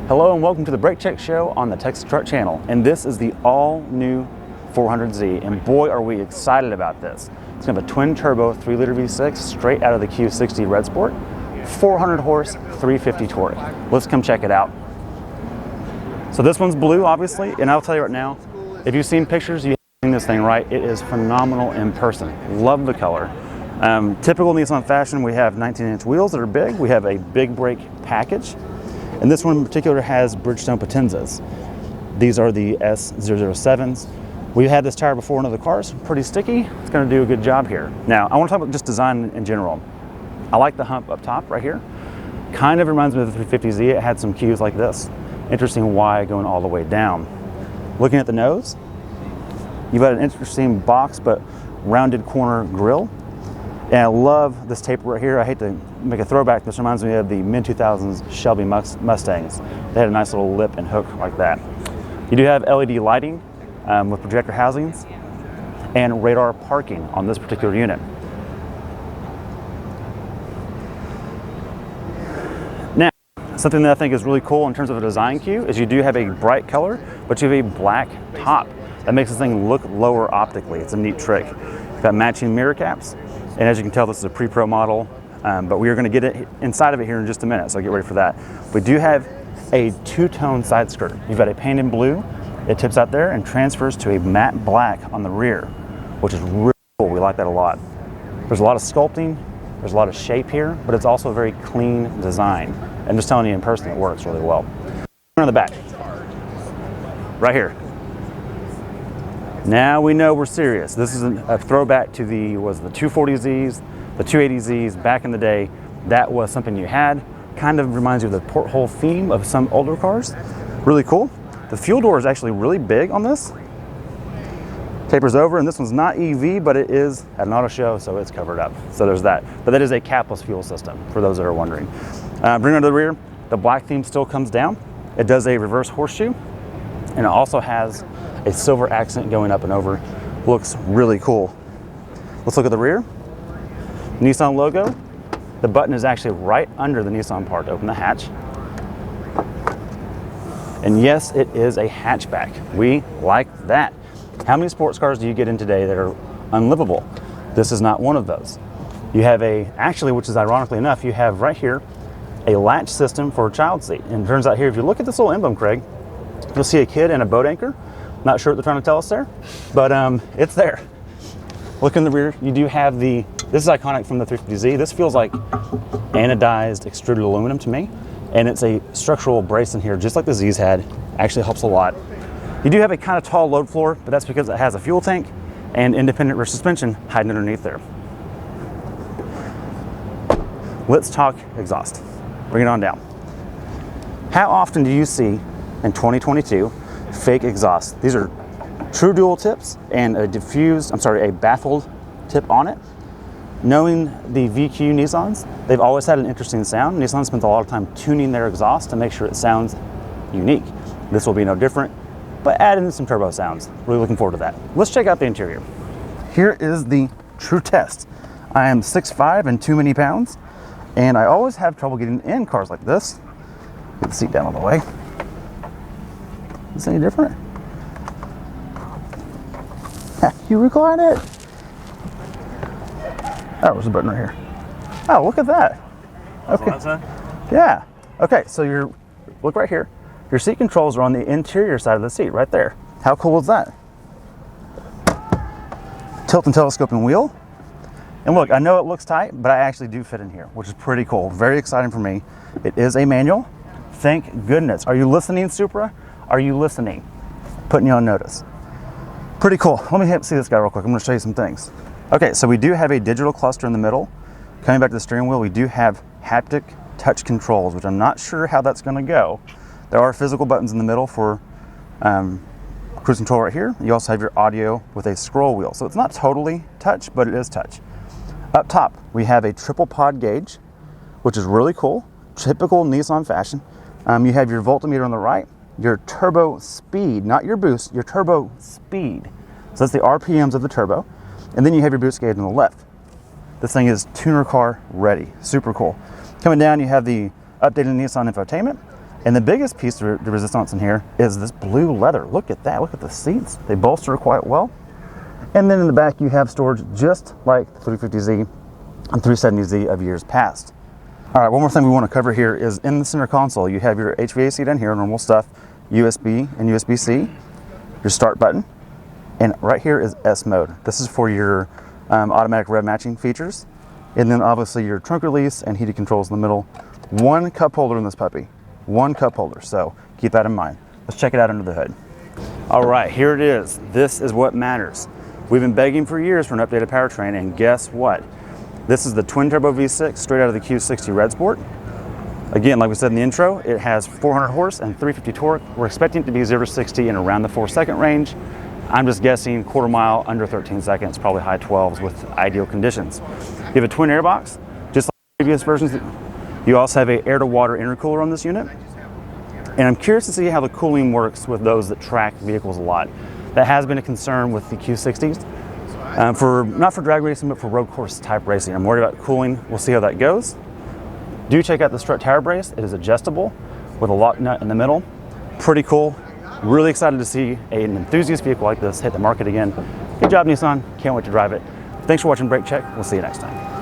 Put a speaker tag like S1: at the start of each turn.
S1: Hello and welcome to the Brake Check Show on the Texas Truck Channel. And this is the all-new 400Z, and boy are we excited about this. It's going to have a twin-turbo 3-liter V6 straight out of the Q60 Red Sport, 400 horse, 350 torque. Let's come check it out. So this one's blue, obviously, and I'll tell you right now, if you've seen pictures, you've seen this thing right. It is phenomenal in person. Love the color. Typical Nissan fashion, we have 19-inch wheels that are big. We have a big brake package. And this one in particular has Bridgestone Potenzas. These are the S007s. We've had this tire before in other cars, pretty sticky. It's gonna do a good job here. Now, I wanna talk about just design in general. I like the hump up top right here. Kind of reminds me of the 350Z. It had some cues like this. Interesting Y going all the way down. Looking at the nose, you've got an interesting box but rounded corner grille. And I love this taper right here. I hate to make a throwback. This reminds me of the mid-2000s Shelby Mustangs. They had a nice little lip and hook like that. You do have LED lighting with projector housings and radar parking on this particular unit. Now, something that I think is really cool in terms of a design cue is you do have a bright color, but you have a black top. That makes this thing look lower optically. It's a neat trick. You've got matching mirror caps. And as you can tell, this is a pre-pro model, but we are going to get it inside of it here in just a minute, so get ready for that. We do have a two-tone side skirt. You've got a painted blue, it tips out there and transfers to a matte black on the rear, which is really cool. We like that a lot. There's a lot of sculpting, there's a lot of shape here, but it's also a very clean design. I'm just telling you in person, it works really well. On the back, right here. Now we know we're serious. This is a throwback to the 240Zs, the 280Zs back in the day. That was something you had. Kind of reminds you of the porthole theme of some older cars. Really cool. The fuel door is actually really big on this. Tapers over, and this one's not EV, but it is at an auto show, so it's covered up. So there's that. But that is a capless fuel system, for those that are wondering. Bring it to the rear. The black theme still comes down. It does a reverse horseshoe, and it also has a silver accent going up and over. Looks really cool. Let's look at the rear. Nissan logo. The button is actually right under the Nissan part to open the hatch. And yes, it is a hatchback. We like that. How many sports cars do you get in today that are unlivable? This is not one of those. You have actually, which is ironically enough, you have right here a latch system for a child seat. And it turns out here, if you look at this little emblem, Craig, you'll see a kid and a boat anchor. Not sure what they're trying to tell us there, but it's there. Look in the rear, you do have this is iconic from the 350Z. This feels like anodized extruded aluminum to me, and it's a structural brace in here, just like the Z's had. Actually helps a lot. You do have a kind of tall load floor, but that's because it has a fuel tank and independent rear suspension hiding underneath there. Let's talk exhaust. Bring it on down. How often do you see in 2022 fake exhaust? These are true dual tips and a baffled tip on it. Knowing the VQ Nissans, they've always had an interesting sound. Nissan spends a lot of time tuning their exhaust to make sure it sounds unique. This will be no different, but add in some turbo sounds. Really looking forward to that. Let's check out the interior. Here is the true test. I am 6'5" and too many pounds, and I always have trouble getting in cars like this. Get the seat down all the way. Is this any different? You recline it. Oh, there's a button right here. Oh, look at that. Okay. Yeah. Okay, so look right here. Your seat controls are on the interior side of the seat, right there. How cool is that? Tilt and telescoping wheel. And look, I know it looks tight, but I actually do fit in here, which is pretty cool. Very exciting for me. It is a manual. Thank goodness. Are you listening, Supra? Are you listening? Putting you on notice. Pretty cool. Let me see this guy real quick. I'm going to show you some things. Okay, so we do have a digital cluster in the middle. Coming back to the steering wheel, we do have haptic touch controls, which I'm not sure how that's going to go. There are physical buttons in the middle for cruise control right here. You also have your audio with a scroll wheel. So it's not totally touch, but it is touch. Up top, we have a triple pod gauge, which is really cool. Typical Nissan fashion. You have your voltmeter on the right, your turbo speed, not your boost, your turbo speed. So that's the RPMs of the turbo. And then you have your boost gauge on the left. This thing is tuner car ready. Super cool. Coming down, you have the updated Nissan infotainment. And the biggest piece of the resistance in here is this blue leather. Look at that, look at the seats. They bolster quite well. And then in the back you have storage just like the 350Z and 370Z of years past. All right, one more thing we want to cover here is in the center console, you have your HVAC down here, normal stuff, USB and USB-C, your start button, and right here is S mode. This is for your automatic rev matching features. And then obviously your trunk release and heated controls in the middle. One cup holder in this puppy, one cup holder, so keep that in mind. Let's check it out under the hood. All right, here it is. This is what matters. We've been begging for years for an updated powertrain, and guess what? This is the twin turbo V6 straight out of the Q60 Red Sport. Again, like we said in the intro, it has 400 horse and 350 torque. We're expecting it to be 0 to 60 in around the 4-second range. I'm just guessing quarter mile under 13 seconds, probably high 12s with ideal conditions. You have a twin airbox, just like previous versions. You also have an air-to-water intercooler on this unit. And I'm curious to see how the cooling works with those that track vehicles a lot. That has been a concern with the Q60s. Not for drag racing, but for road course type racing. I'm worried about cooling. We'll see how that goes. Do check out the strut tower brace. It is adjustable with a lock nut in the middle. Pretty cool. Really excited to see an enthusiast vehicle like this hit the market again. Good job, Nissan. Can't wait to drive it. Thanks for watching Brake Check. We'll see you next time.